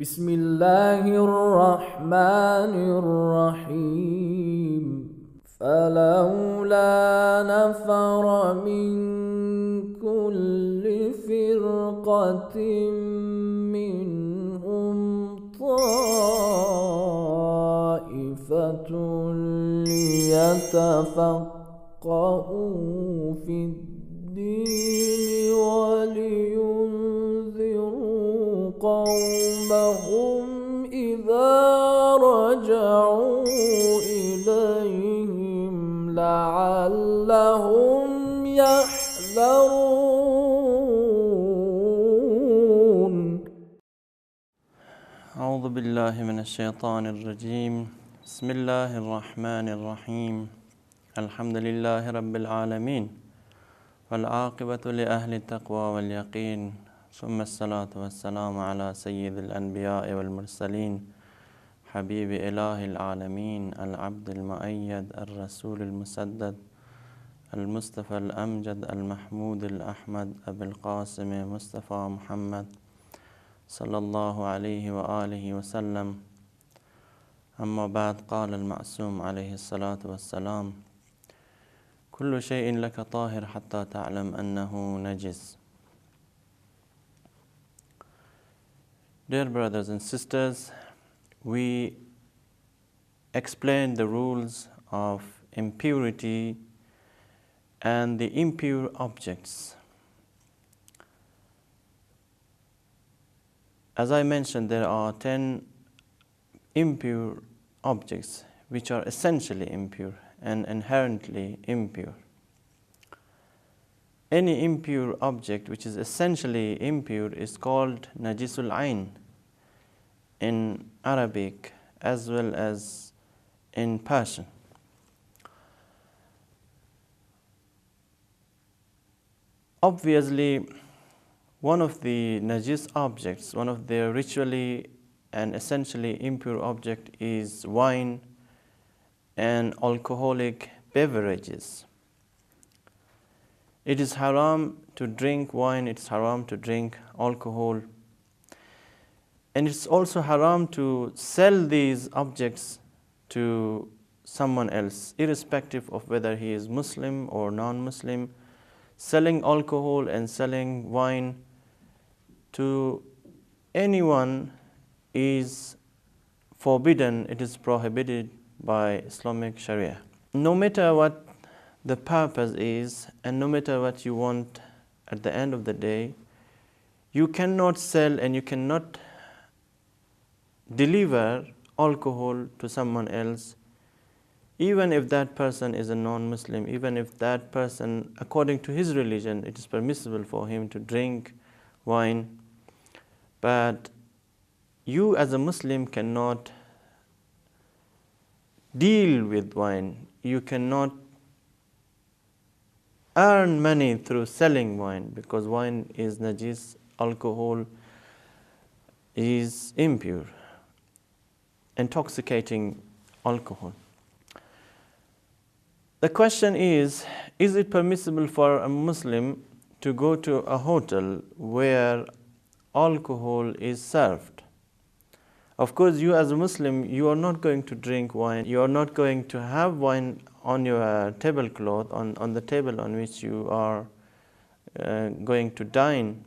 بسم الله الرحمن الرحيم فلولا نفر من كل فرقة منهم طائفة ليتفقهوا في الدين ولينذروا قومهم إذا رجعوا إليهم لعلهم يحذرون. أعوذ بالله من الشيطان الرجيم. بسم الله الرحمن الرحيم. الحمد لله رب العالمين والعاقبة لأهل التقوى واليقين، ثم الصلاة والسلام على سيد الأنبياء والمرسلين حبيب إله العالمين العبد المؤيد الرسول المسدد المصطفى الأمجد المحمود الأحمد أبي القاسم مصطفى محمد صلى الله عليه وآله وسلم. أما بعد، قال المعصوم عليه الصلاة والسلام: كل شيء لك طاهر حتى تعلم أنه نجس. Dear brothers and sisters, we explained the rules of impurity and the impure objects. As I mentioned, there are 10 impure objects which are essentially impure and inherently impure. Any impure object which is essentially impure is called najisul ayn in Arabic as well as in Persian. Obviously, one of the najis objects, one of the ritually and essentially impure object is wine and alcoholic beverages. It is haram to drink wine, it's haram to drink alcohol, and it's also haram to sell these objects to someone else, irrespective of whether he is Muslim or non-Muslim. Selling alcohol and selling wine to anyone is forbidden, it is prohibited by Islamic Sharia. No matter what the purpose is and no matter what you want at the end of the day, you cannot sell and you cannot deliver alcohol to someone else, even if that person is a non-Muslim, even if that person, according to his religion, it is permissible for him to drink wine. But you as a Muslim cannot deal with wine. You cannot earn money through selling wine because wine is najis, alcohol is impure, intoxicating alcohol. The question is it permissible for a Muslim to go to a hotel where alcohol is served? Of course, you as a Muslim, you are not going to drink wine. You are not going to have wine on your tablecloth, on the table on which you are going to dine.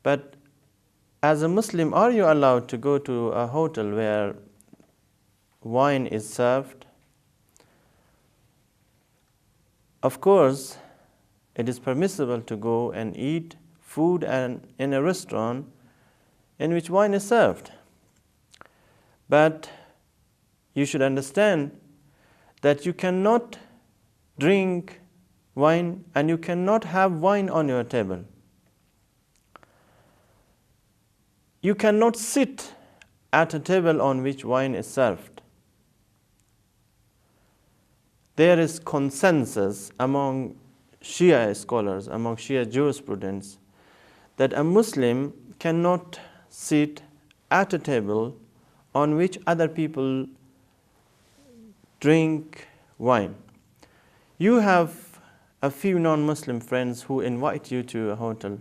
But as a Muslim, are you allowed to go to a hotel where wine is served? Of course, it is permissible to go and eat food in a restaurant in which wine is served. But you should understand that you cannot drink wine and you cannot have wine on your table. You cannot sit at a table on which wine is served. There is consensus among Shia scholars, among Shia jurisprudence, that a Muslim cannot sit at a table on which other people drink wine. You have a few non-Muslim friends who invite you to a hotel.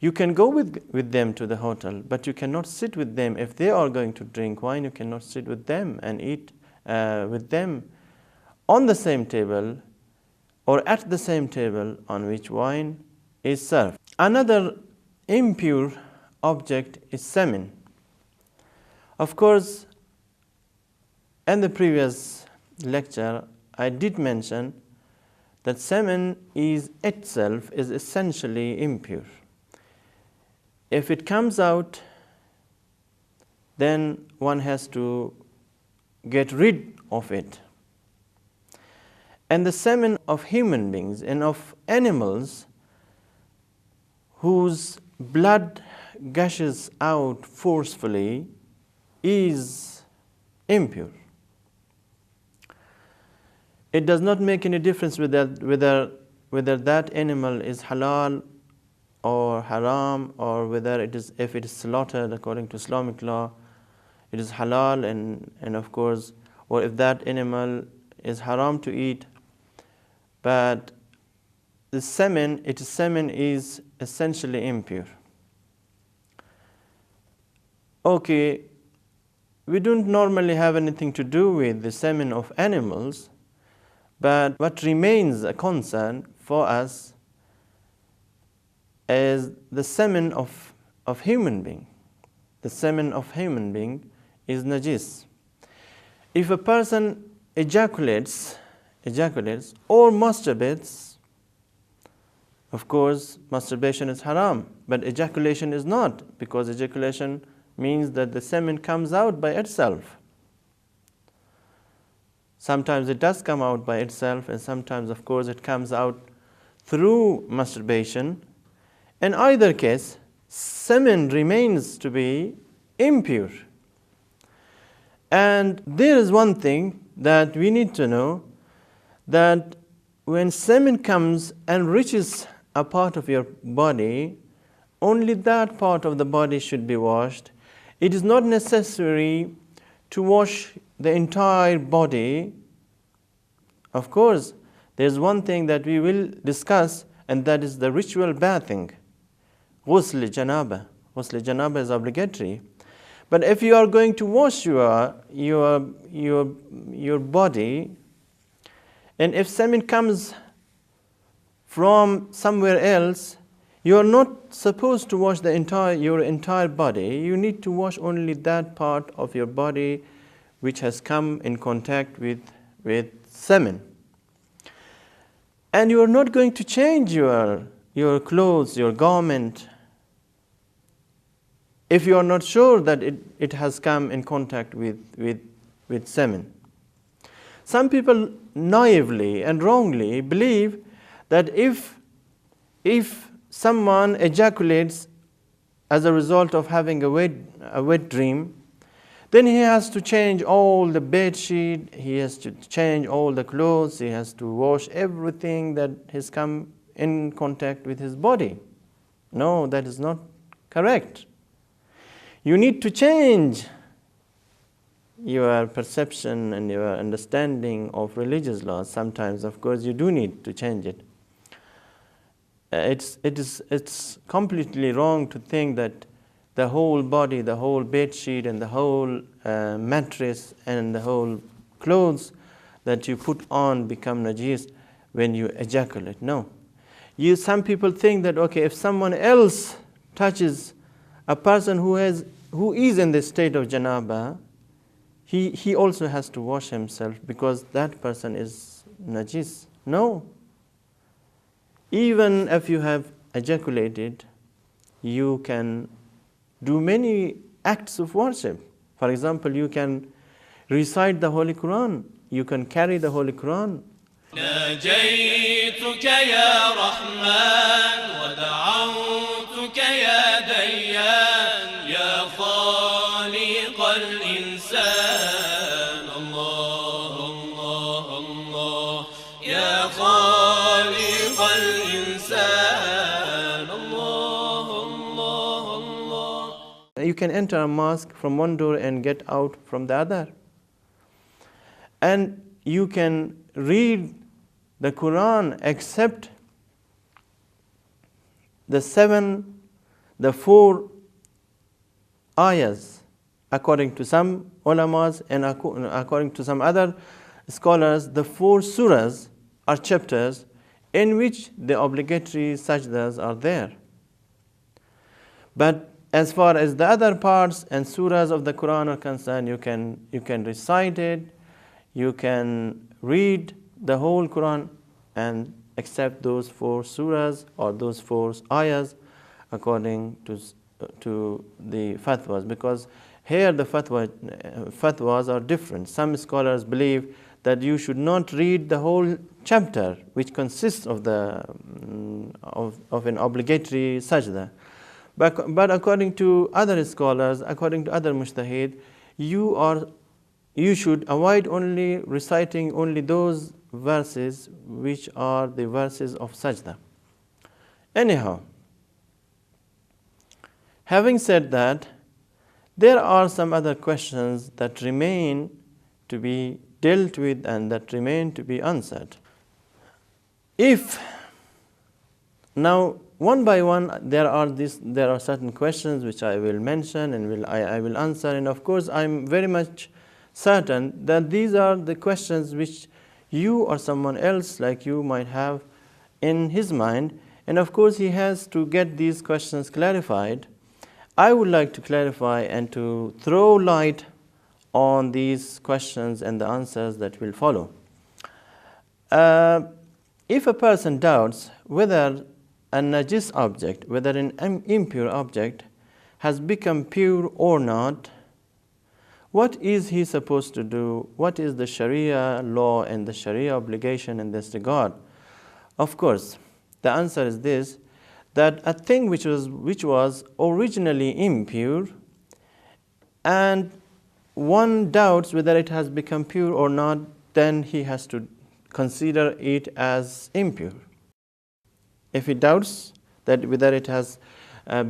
You can go with them to the hotel, but you cannot sit with them. If they are going to drink wine, you cannot sit with them and eat with them on the same table or at the same table on which wine is served. Another impure object is semen. Of course, in the previous lecture, I did mention that semen itself is essentially impure. If it comes out, then one has to get rid of it. And the semen of human beings and of animals whose blood gushes out forcefully is impure. It does not make any difference whether that animal is halal or haram, or whether if it is slaughtered according to Islamic law, it is halal, and of course, or if that animal is haram to eat. But the semen is essentially impure. Okay, we don't normally have anything to do with the semen of animals, but what remains a concern for us is the semen of human being. The semen of human being is najis. If a person ejaculates or masturbates, of course, masturbation is haram, but ejaculation is not, because ejaculation means that the semen comes out by itself. Sometimes it does come out by itself, and sometimes, of course, it comes out through masturbation. In either case, semen remains to be impure. And there is one thing that we need to know, that when semen comes and reaches a part of your body, only that part of the body should be washed. It is not necessary to wash the entire body. Of course, there is one thing that we will discuss, and that is the ritual bathing. Ghusl janaba. Ghusl janaba is obligatory. But if you are going to wash your body, and if semen comes from somewhere else, you are not supposed to wash your entire body. You need to wash only that part of your body which has come in contact with semen. And you are not going to change your clothes, your garment, if you are not sure that it has come in contact with semen. Some people naively and wrongly believe that if someone ejaculates as a result of having a wet dream, then he has to change all the bed sheet, he has to change all the clothes, he has to wash everything that has come in contact with his body. No, that is not correct. You need to change your perception and your understanding of religious laws. Sometimes, of course, you do need to change it. It's completely wrong to think that the whole body, the whole bed sheet, and the whole mattress and the whole clothes that you put on become najis when you ejaculate. No. Some people think that, okay, if someone else touches a person who is in the state of janaba, he also has to wash himself because that person is najis. No. Even if you have ejaculated, you can do many acts of worship. For example, you can recite the Holy Quran. You can carry the Holy Quran. ناجيتك يا رحمن ودعوتك يا ديان يا خالق الإنسان الله الله الله يا خالق الإنسان الله الله الله. You can enter a mosque from one door and get out from the other. And you can read the Quran except the 7 the 4 ayahs, according to some ulamas and according to some other scholars, the 4 surahs are chapters in which the obligatory sajdas are there. But as far as the other parts and surahs of the Quran are concerned, you can recite it, you can read the whole Quran and accept those 4 surahs or those 4 ayahs according to the fatwas, because here the fatwas are different. Some scholars believe that you should not read the whole chapter, which consists of an obligatory sajda. But according to other scholars, according to other mujtahid, you should avoid only reciting only those verses which are the verses of sajda. Anyhow, having said that, there are some other questions that remain to be dealt with and that remain to be answered. If now one by one there are certain questions which I will mention and I will answer, and of course I'm very much certain that these are the questions which you or someone else like you might have in his mind, and of course he has to get these questions clarified. I would like to clarify and to throw light on these questions and the answers that will follow. If a person doubts whether a najis object, whether an impure object has become pure or not, what is he supposed to do? What is the Sharia law and the Sharia obligation in this regard? Of course, the answer is this, that a thing which was originally impure and one doubts whether it has become pure or not, then he has to consider it as impure. If he doubts that whether it has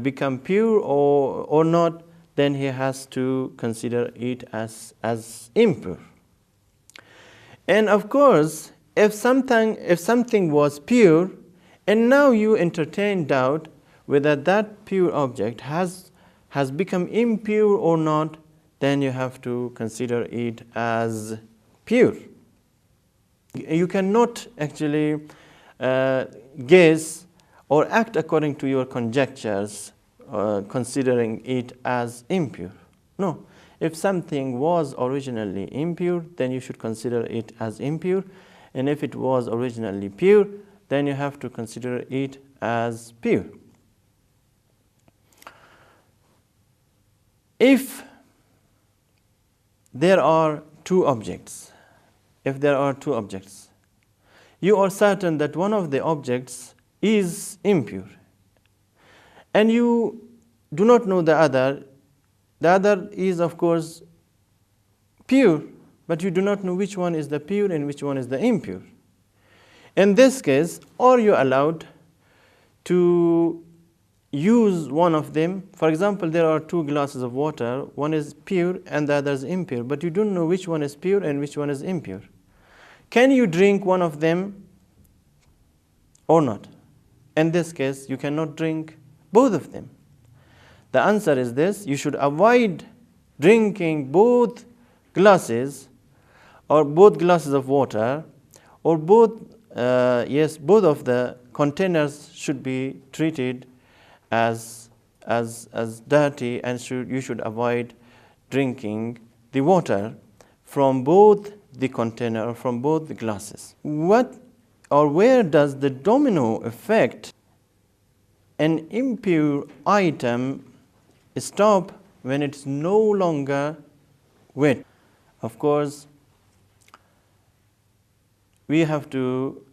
become pure or not, then he has to consider it as impure. And of course, if something was pure and now you entertain doubt whether that pure object has become impure or not, then you have to consider it as pure. You cannot actually guess or act according to your conjectures, considering it as impure. No. If something was originally impure, then you should consider it as impure. And if it was originally pure, then you have to consider it as pure. If there are 2 objects, you are certain that one of the objects is impure, and you do not know the other is of course pure, but you do not know which one is the pure and which one is the impure. In this case, are you allowed to use one of them? For example, there are 2 glasses of water, one is pure and the other is impure, but you don't know which one is pure and which one is impure. Can you drink one of them or not? In this case, you cannot drink both of them. The answer is this: you should avoid drinking both glasses or both glasses of water, or both of the containers should be treated as dirty, and you should avoid drinking the water from both the container or from both the glasses. What or where does the domino effect an impure item stop when it's no longer wet? Of course, we have to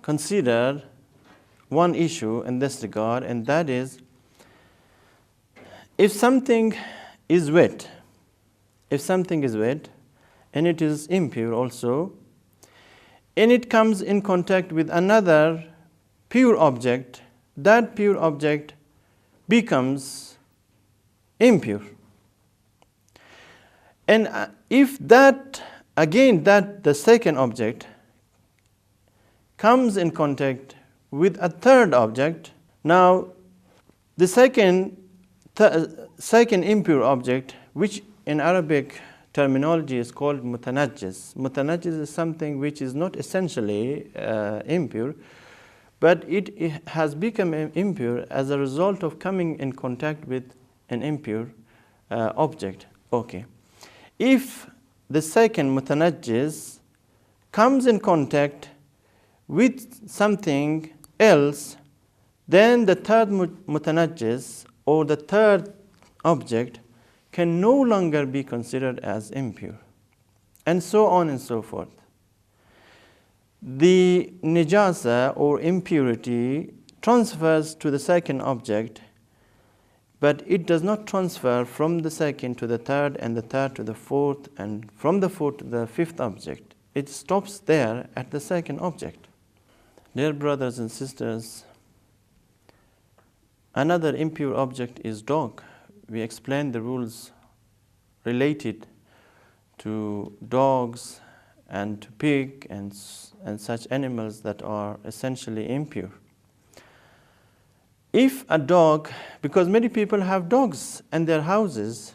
consider one issue in this regard, and that is, if something is wet and it is impure also, and it comes in contact with another pure object, that pure object becomes impure. And if the second object comes in contact with a third object, now The second impure object, which in Arabic terminology is called mutanajjis. Mutanajjis is something which is not essentially impure, but it has become impure as a result of coming in contact with an impure object. Okay. If the second mutanajjis comes in contact with something else, then the third mutanajjis, or the third object, can no longer be considered as impure, and so on and so forth. The najasa or impurity transfers to the second object, but it does not transfer from the second to the third, and the third to the fourth, and from the fourth to the fifth object. It stops there at the second object. Dear brothers and sisters, another impure object is dog. We explained the rules related to dogs and to pig and such animals that are essentially impure. If a dog, because many people have dogs in their houses,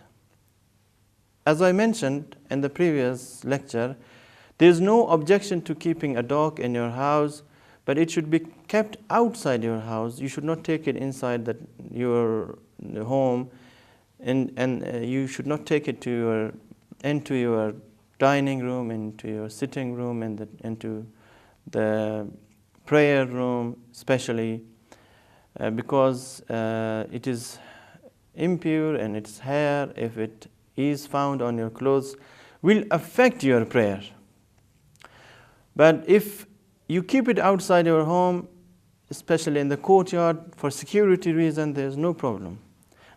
as I mentioned in the previous lecture, there is no objection to keeping a dog in your house, but it should be kept outside your house. You should not take it inside your home, and you should not take it into your dining room, into your sitting room, and into the prayer room, especially because it is impure, and its hair, if it is found on your clothes, will affect your prayer. But if you keep it outside your home, especially in the courtyard, for security reasons, there's no problem.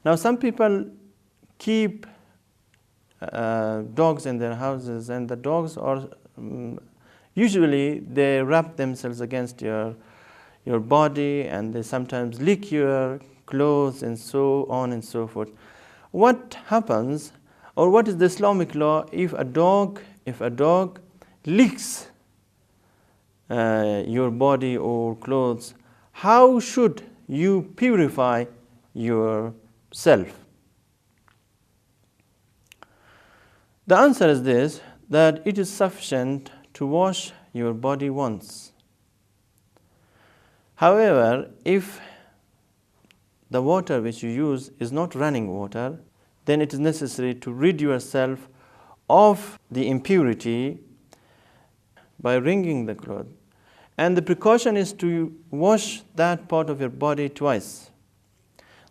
Now, some people keep dogs in their houses, and the dogs are usually they rub themselves against your body, and they sometimes lick your clothes, and so on and so forth. What happens, or what is the Islamic law if a dog licks your body or clothes? How should you purify yourself? The answer is this, that it is sufficient to wash your body once. However, if the water which you use is not running water, then it is necessary to rid yourself of the impurity by wringing the cloth. And the precaution is to wash that part of your body twice.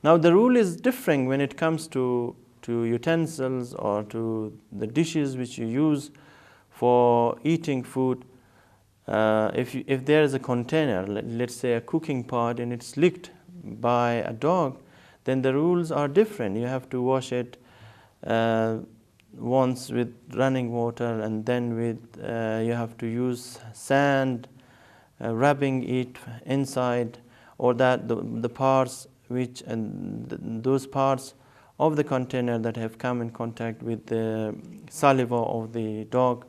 Now, the rule is different when it comes to utensils or to the dishes which you use for eating food. If there is a container, let's say a cooking pot, and it's licked by a dog, then the rules are different. You have to wash it once with running water, and then you have to use sand, rubbing it inside, or that the parts which those parts of the container that have come in contact with the saliva of the dog.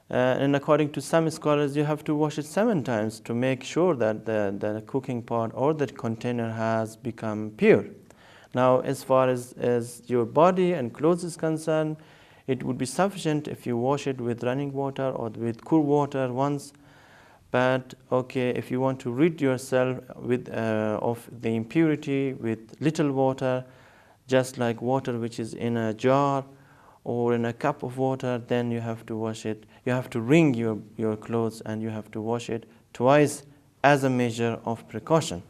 And according to some scholars, you have to wash it 7 times to make sure that the cooking pot or the container has become pure. Now, as far as your body and clothes is concerned, it would be sufficient if you wash it with running water or with cool water once. But okay, if you want to rid yourself of the impurity with little water, just like water which is in a jar or in a cup of water, then you have to wash it. You have to wring your clothes, and you have to wash it twice as a measure of precaution.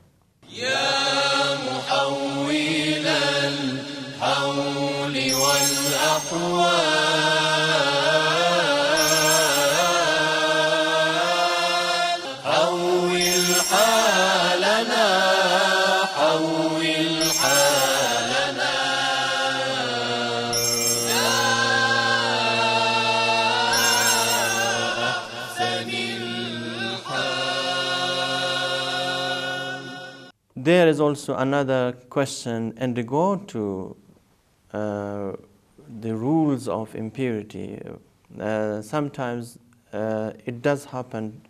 There is also another question in regard to the rules of impurity. Sometimes it does happen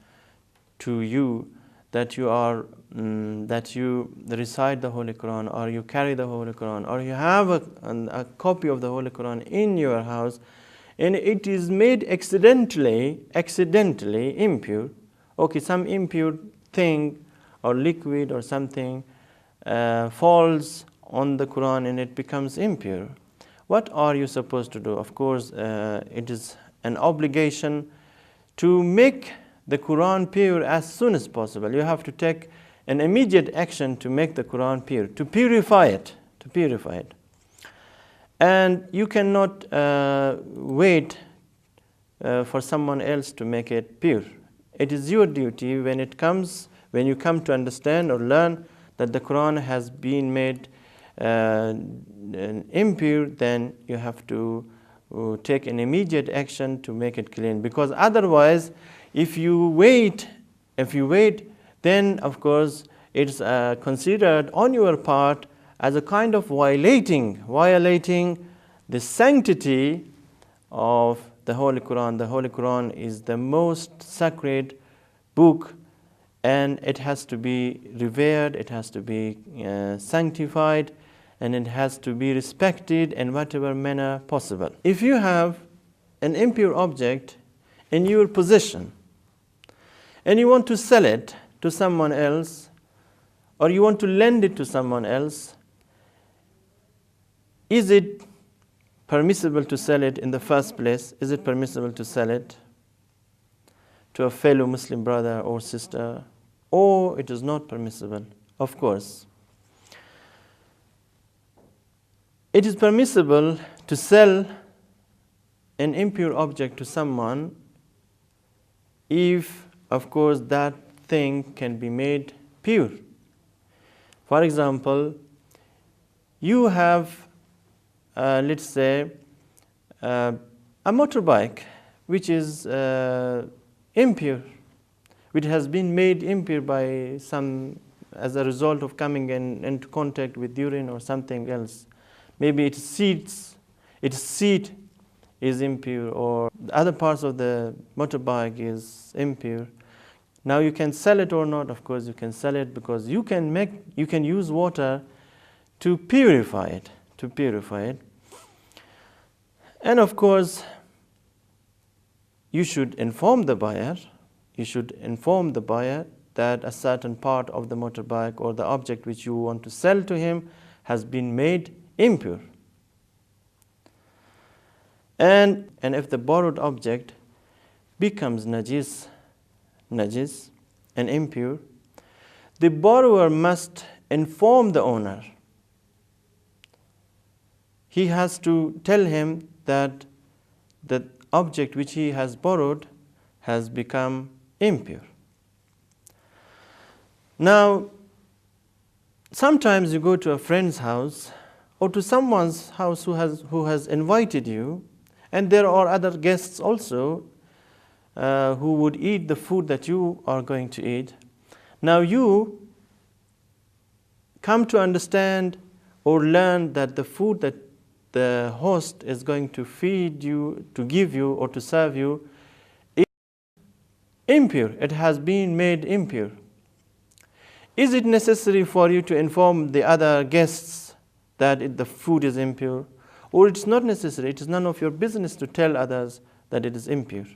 to you that you are that you recite the Holy Quran, or you carry the Holy Quran, or you have a copy of the Holy Quran in your house, and it is made accidentally impure. Okay, some impure thing or liquid or something falls on the Quran and it becomes impure. What are you supposed to do? Of course, it is an obligation to make the Quran pure as soon as possible. You have to take an immediate action to make the Quran pure, to purify it. And you cannot wait for someone else to make it pure. It is your duty when you come to understand or learn that the Quran has been made impure, then you have to take an immediate action to make it clean. Because otherwise, if you wait, then of course it's considered on your part as a kind of violating the sanctity of the Holy Quran. The Holy Quran is the most sacred book, and it has to be revered, it has to be sanctified, and it has to be respected in whatever manner possible. If you have an impure object in your possession and you want to sell it to someone else, or you want to lend it to someone else, is it permissible to sell it in the first place? Is it permissible to sell it to a fellow Muslim brother or sister? Or it is not permissible? Of course. It is permissible to sell an impure object to someone if, of course, that thing can be made pure. For example, you have, let's say, a motorbike which is impure, which has been made impure by as a result of coming into contact with urine or something else. Maybe its seat is impure, or the other parts of the motorbike is impure. Now you can sell it or not. Of course you can sell it, because you can use water to purify it. And of course you should inform the buyer. That a certain part of the motorbike or the object which you want to sell to him has been made impure. And if the borrowed object becomes najis and impure, the borrower must inform the owner. He has to tell him that the object which he has borrowed has become impure. Now, sometimes you go to a friend's house or to someone's house who has invited you, and there are other guests also who would eat the food that you are going to eat. Now you come to understand or learn that the food that the host is going to feed you, to give you or to serve you, is impure. It has been made impure. Is it necessary for you to inform the other guests that the food is impure? Or it's not necessary? It is none of your business to tell others that it is impure.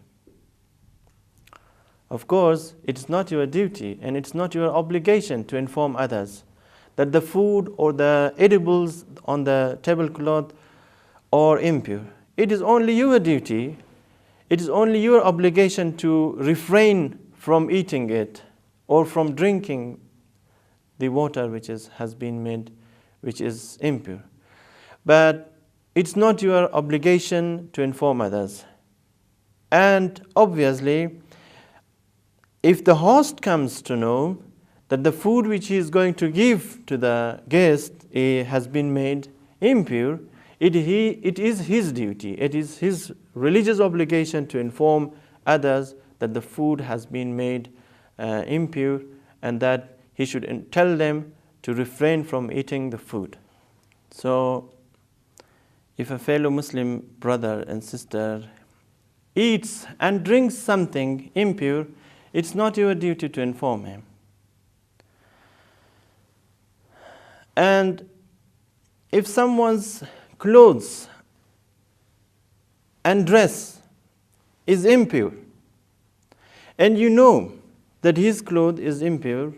Of course, it's not your duty and it's not your obligation to inform others that the food or the edibles on the tablecloth are impure. It is only your duty, it is only your obligation to refrain from eating it or from drinking the water which has been made, which is impure. But it's not your obligation to inform others. And obviously, if the host comes to know that the food which he is going to give to the guest has been made impure, it is his duty, it is his religious obligation to inform others that the food has been made impure, and that he should tell them to refrain from eating the food. So, if a fellow Muslim brother and sister eats and drinks something impure, it's not your duty to inform him. And if someone's clothes and dress is impure, and you know that his cloth is impure,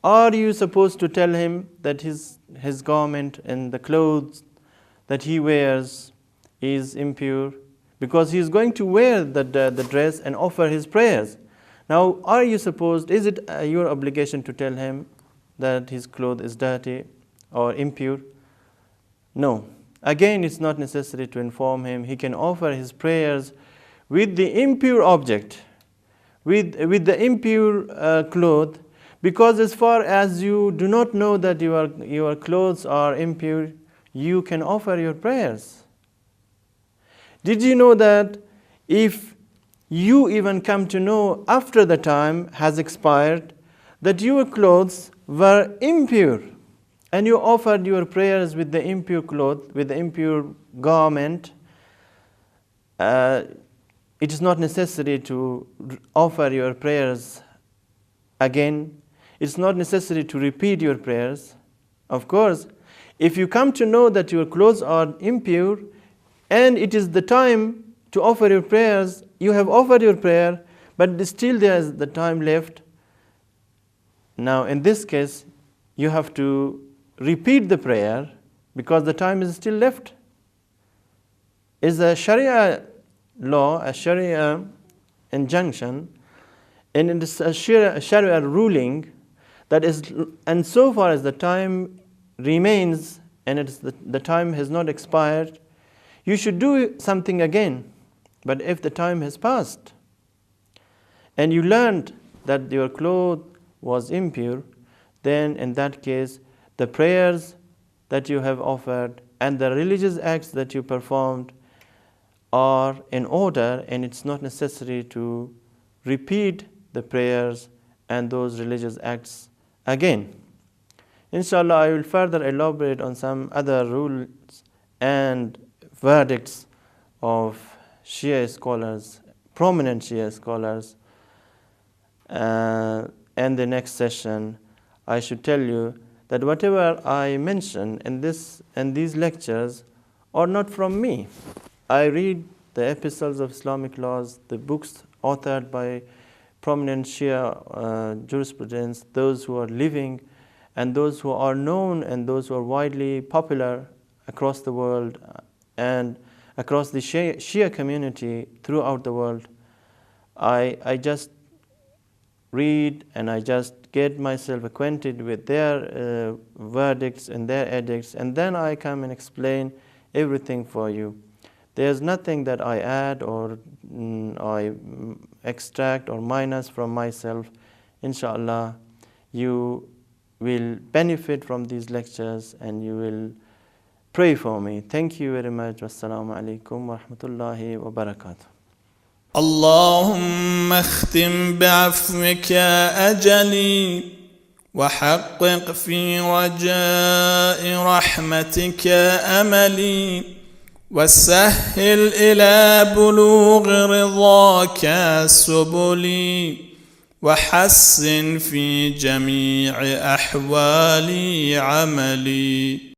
are you supposed to tell him that his garment and the clothes that he wears is impure? Because he is going to wear the dress and offer his prayers. Now, are you supposed, is it your obligation to tell him that his cloth is dirty or impure? No. Again, it's not necessary to inform him. He can offer his prayers with the impure object, with the impure cloth, because as far as you do not know that your clothes are impure, you can offer your prayers. Did you know that if you even come to know after the time has expired that your clothes were impure, and you offered your prayers with the impure cloth, with the impure garment, it is not necessary to offer your prayers again. It's not necessary to repeat your prayers. Of course, if you come to know that your clothes are impure and it is the time to offer your prayers, you have offered your prayer, but still there is the time left. Now, in this case, you have to repeat the prayer because the time is still left. It's a Sharia law, a Sharia injunction, and it is a Sharia ruling that is, and so far as the time remains and the time has not expired, you should do something again. But if the time has passed and you learned that your cloth was impure, then in that case, the prayers that you have offered and the religious acts that you performed are in order, and it's not necessary to repeat the prayers and those religious acts again. Inshallah, I will further elaborate on some other rules and verdicts of Shia scholars, prominent Shia scholars. In the next session, I should tell you that whatever I mention in these lectures are not from me. I read the epistles of Islamic laws, the books authored by prominent Shia jurisprudence, those who are living and those who are known and those who are widely popular across the world and across the Shia community throughout the world. I just read and I just get myself acquainted with their verdicts and their edicts, and then I come and explain everything for you. There's nothing that I add or I extract or minus from myself. Inshallah, you will benefit from these lectures and you will pray for me. Thank you very much. Wassalamu alaikum wa rahmatullahi wa barakatuh. اللهم اختم بعفوك أجلي وحقق في رجاء رحمتك أملي وسهل إلى بلوغ رضاك سبلي وحسن في جميع أحوالي عملي.